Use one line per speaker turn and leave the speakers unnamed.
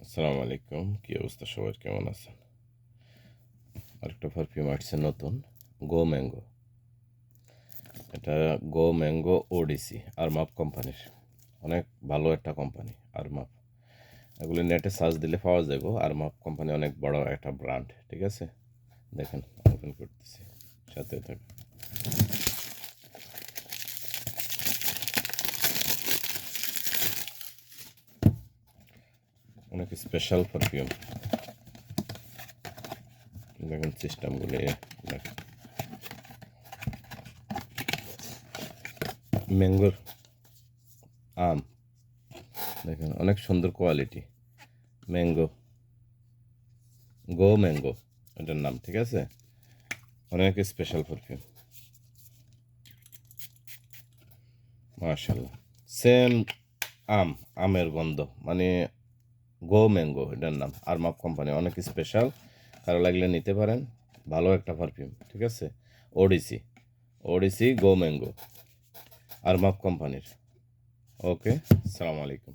আসসালামু আলাইকুম, কি অবস্থা সবার, কেমন আছেন? আরেকটা পারফিউম আসছে নতুন, গো ম্যাঙ্গো। এটা গো ম্যাঙ্গো ওডিসি আরমাপ কোম্পানির। অনেক ভালো একটা কোম্পানি আরমাপ। এগুলি নেটে সার্চ দিলে পাওয়া যাবে। আরমাপ কোম্পানি অনেক বড় একটা ব্র্যান্ড, ঠিক আছে? দেখেন, ওপেন করতেছি, সাথে থাকে। অনেক স্পেশাল পারফিউম। দেখেন সিস্টেমগুলি, দেখেন ম্যাঙ্গোর আম, দেখেন অনেক সুন্দর কোয়ালিটি। ম্যাঙ্গো, গো ম্যাঙ্গো এটার নাম, ঠিক আছে? অনেক স্পেশাল পারফিউম, মাশাল্লাহ। সেম আম, আমের গন্ধ, মানে গো ম্যাঙ্গো এটার নাম। আরমাপ কোম্পানি, অনেক স্পেশাল। কারো লাগলে নিতে পারেন, ভালো একটা পারফিউম, ঠিক আছে? ওডিসি, ওডিসি গো ম্যাঙ্গো, আরমাপ কোম্পানির। ওকে, আসসালামু আলাইকুম।